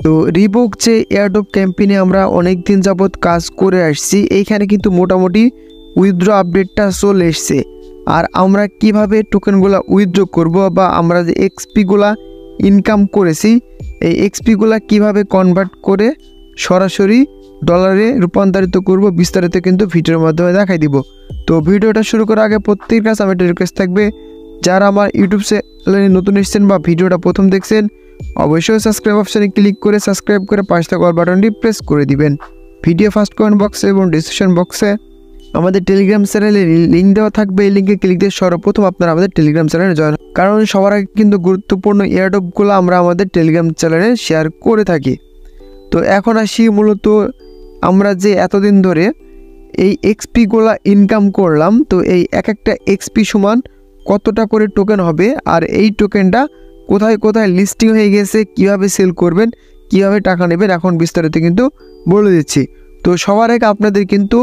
তো রিবুক যে এয়ারড্রপ ক্যাম্পেইনে আমরা অনেক দিন যাবত কাজ করে আসছি, এইখানে কিন্তু মোটামুটি উইথড্র আপডেটটা চলে এসছে। আর আমরা কিভাবে টোকেনগুলো উইথড্র করব বা আমরা যে এক্সপিগুলা ইনকাম করেছি এই এক্সপিগুলা কিভাবে কনভার্ট করে সরাসরি ডলারে রূপান্তরিত করব বিস্তারিত কিন্তু ভিডিওর মাধ্যমে দেখাই দিব। তো ভিডিওটা শুরু করার আগে প্রত্যেকের কাছে আমার একটা রিকোয়েস্ট থাকবে, যারা আমার ইউটিউব চ্যানেলে নতুন এসেছেন বা ভিডিওটা প্রথম দেখছেন অবশ্যই সাবস্ক্রাইব অপশানে ক্লিক করে সাবস্ক্রাইব করে পাশে থাকা অল বাটনটি প্রেস করে দিবেন। ভিডিও ফার্স্ট কমেন্ট বক্সে এবং ডিসক্রিপশন বক্সে আমাদের টেলিগ্রাম চ্যানেলের লিঙ্ক দেওয়া থাকবে। এই লিঙ্কে ক্লিক দিয়ে সর্বপ্রথম আপনারা আমাদের টেলিগ্রাম চ্যানেলে জয়েন, কারণ সবার আগে কিন্তু গুরুত্বপূর্ণ এয়ারড্রপগুলো আমরা আমাদের টেলিগ্রাম চ্যানেলে শেয়ার করে থাকি। তো এখন আসি মূলত আমরা যে এতদিন ধরে এই এক্সপিগুলা ইনকাম করলাম, তো এই এক একটা এক্সপি সমান কতটা করে টোকেন হবে আর এই টোকেনটা কোথায় কোথায় লিস্টিং হয়ে গেছে, কিভাবে সেল করবেন, কিভাবে টাকা নেবেন, এখন বিস্তারিত কিন্তু বলে দিচ্ছি। তো সবার আগে আপনাদের কিন্তু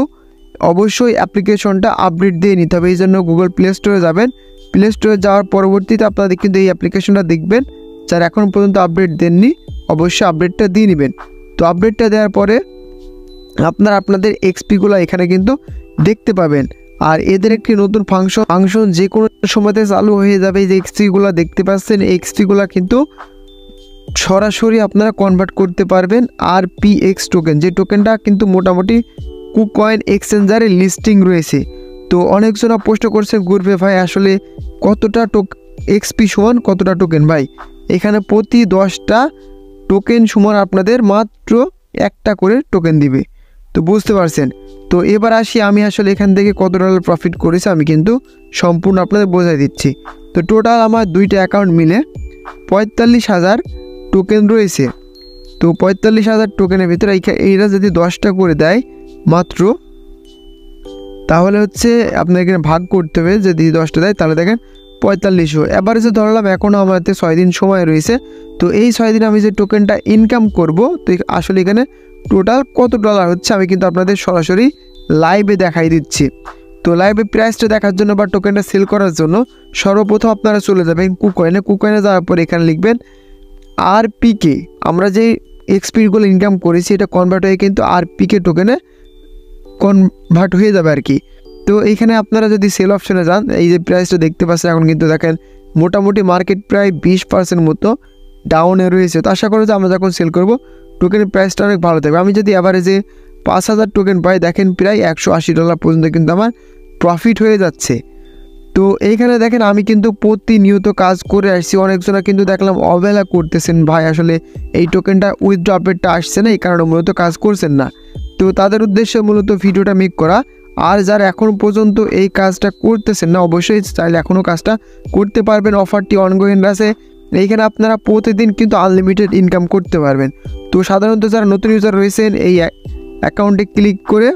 অবশ্যই অ্যাপ্লিকেশনটা আপডেট দিয়ে নিতে হবে। এই জন্য গুগল প্লে স্টোরে যাবেন। প্লে স্টোরে যাওয়ার পরবর্তীতে আপনাদের কিন্তু এই অ্যাপ্লিকেশনটা দেখবেন। যারা এখন পর্যন্ত আপডেট দেননি অবশ্যই আপডেটটা দিয়ে নেবেন। তো আপডেটটা দেওয়ার পরে আপনারা আপনাদের এক্সপিগুলো এখানে কিন্তু দেখতে পাবেন। আর এদের একটি নতুন ফাংশন যে কোনো সময়তে চালু হয়ে যাবে। যে এক্সপিগুলো দেখতে পাচ্ছেন এই এক্সপিগুলো কিন্তু সরাসরি আপনারা কনভার্ট করতে পারবেন RPX টোকেন, যে টোকেনটা কিন্তু মোটামুটি কুকয়েন এক্সচেঞ্জারে লিস্টিং রয়েছে। তো অনেকজনা প্রশ্ন করছে গ্রুপে, ভাই আসলে কতটা এক্সপি সমান কতটা টোকেন? ভাই এখানে প্রতি 10টা টোকেন সমান আপনাদের মাত্র একটা করে টোকেন দিবে। তো বুঝতে পারছেন। তো এবার আসি আমি আসলে এখান থেকে কত ডলার প্রফিট করেছি আমি কিন্তু সম্পূর্ণ আপনাদের বোঝাই দিচ্ছি। তো টোটাল আমার দুইটা অ্যাকাউন্ট মিলে 45,000 টোকেন রয়েছে। তো 45,000 টোকেনের ভিতরে এইটা যদি 10টা করে দেয় মাত্র, তাহলে হচ্ছে আপনার এখানে ভাগ করতে হবে। যদি 10টা দেয় তাহলে দেখেন 4500। এভারেজে ধরলাম এখনও আমার হাতে 6 দিন সময় রয়েছে। তো এই 6 দিন আমি যে টোকেনটা ইনকাম করব, তো আসলে এখানে টোটাল কত ডলার হচ্ছে আমি কিন্তু আপনাদের সরাসরি লাইভে দেখাই দিচ্ছি। তো লাইভে প্রাইসটা দেখার জন্য বা টোকেনটা সেল করার জন্য সর্বপ্রথম আপনারা চলে যাবেন কুকয়েনে যাওয়ার পর এখানে লিখবেন RPK। আমরা যে এক্সপিগুলো ইনকাম করেছি এটা কনভার্ট হয়ে কিন্তু RPK টোকেনে কনভার্ট হয়ে যাবে আর কি। তো এইখানে আপনারা যদি সেল অপশনে যান, এই যে প্রাইসটা দেখতে পাচ্ছেন এখন কিন্তু দেখেন মোটামুটি মার্কেট প্রায় 20% মতো ডাউনে রয়েছে। তো আশা করি যে আমরা যখন সেল করব টোকেনের প্রাইসটা অনেক ভালো থাকবে। আমি যদি অ্যাভারেজে 5,000 টোকেন পাই, দেখেন প্রায় $180 পর্যন্ত কিন্তু আমার প্রফিট হয়ে যাচ্ছে। তো এইখানে দেখেন আমি কিন্তু প্রতিনিয়ত কাজ করে আসছি। অনেকজনা কিন্তু দেখলাম অবহেলা করতেছেন, ভাই আসলে এই টোকেনটা উইথড্র আপডেটটা আসছে না, এই কারণে মূলত কাজ করছেন না। তো তাদের উদ্দেশ্যে মূলত ভিডিওটা মেক করা। আর যারা এখন পর্যন্ত এই কাজটা করতেছেন না অবশ্যই চাইলে এখনও কাজটা করতে পারবেন। অফারটি অনগোয়িং আছে। এইখানে আপনারা প্রতিদিন কিন্তু আনলিমিটেড ইনকাম করতে পারবেন। তো সাধারণত যারা নতুন ইউজার রয়েছেন এই অ্যাকাউন্টে ক্লিক করে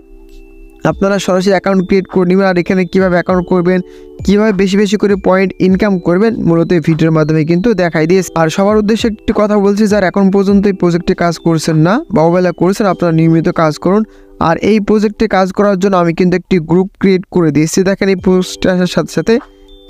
আপনারা সরাসরি অ্যাকাউন্ট ক্রিয়েট করে নেবেন। আর এখানে কীভাবে অ্যাকাউন্ট করবেন, কীভাবে বেশি বেশি করে পয়েন্ট ইনকাম করবেন মূলত এই ভিডিওর মাধ্যমে কিন্তু দেখাই দিয়েছে। আর সবার উদ্দেশ্যে একটি কথা বলছি, যারা এখন পর্যন্ত এই প্রজেক্টে কাজ করছেন না বা অবহেলা করছেন, আপনারা নিয়মিত কাজ করুন। আর এই প্রজেক্টে কাজ করার জন্য আমি কিন্তু একটি গ্রুপ ক্রিয়েট করে দিয়েছি। দেখেন এই পোস্টে আসার সাথে সাথে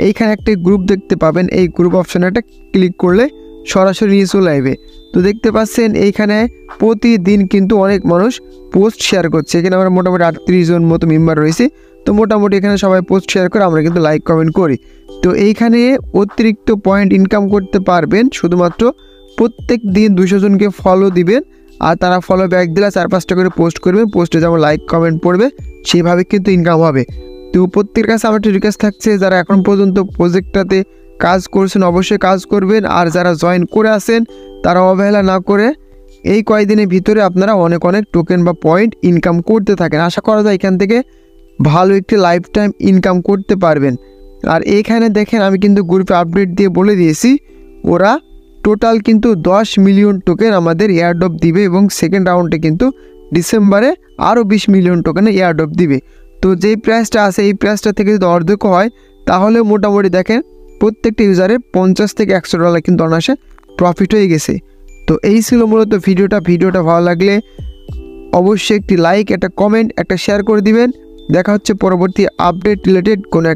এইখানে একটি গ্রুপ দেখতে পাবেন। এই গ্রুপ অপশানে একটা ক্লিক করলে সরাসরি নিয়ে চলে আসবে। তো দেখতে পাচ্ছেন এইখানে প্রতিদিন কিন্তু অনেক মানুষ পোস্ট শেয়ার করছে। এখানে আমরা মোটামুটি 38 জন মতো মেম্বার রয়েছে। তো মোটামুটি এখানে সবাই পোস্ট শেয়ার করে, আমরা কিন্তু লাইক কমেন্ট করি। তো এইখানে অতিরিক্ত পয়েন্ট ইনকাম করতে পারবেন শুধুমাত্র প্রত্যেক দিন 200 জনকে ফলো দিবেন। আর তারা ফলো ব্যাক দিলে 4-5টা করে পোস্ট করবেন। পোস্টে যেমন লাইক কমেন্ট পড়বে সেইভাবে কিন্তু ইনকাম হবে। তো প্রত্যেকের কাছে আমার একটা রিকোয়েস্ট থাকছে, যারা এখন পর্যন্ত প্রজেক্টটাতে কাজ করছেন অবশ্যই কাজ করবেন। আর যারা জয়েন করে আসেন তারা অবহেলা না করে এই কয়েকদিনের ভিতরে আপনারা অনেক টোকেন বা পয়েন্ট ইনকাম করতে থাকেন। আশা করা যায় এখান থেকে ভালো একটি লাইফ টাইম ইনকাম করতে পারবেন। আর এইখানে দেখেন আমি কিন্তু গ্রুপে আপডেট দিয়ে বলে দিয়েছি, ওরা টোটাল কিন্তু 10 মিলিয়ন টোকেন আমাদের এয়ারড্রপ দিবে এবং সেকেন্ড রাউন্ডে কিন্তু ডিসেম্বরে আরও 20 মিলিয়ন টোকেনে এয়ারড্রপ দিবে। তো যেই প্রাইসটা আছে এই প্রাইসটা থেকে যদি অর্ধেক হয় তাহলে মোটামুটি দেখেন প্রত্যেকটা ইউজারের $50 থেকে $100 কিন্তু অনায়াসে প্রফিট হয়ে গেছে। তো এই ছিল মূলত ভিডিওটা ভালো লাগলে অবশ্যই একটি লাইক, একটা কমেন্ট, একটা শেয়ার করে দিবেন। দেখা হচ্ছে পরবর্তী আপডেট রিলেটেড কোনো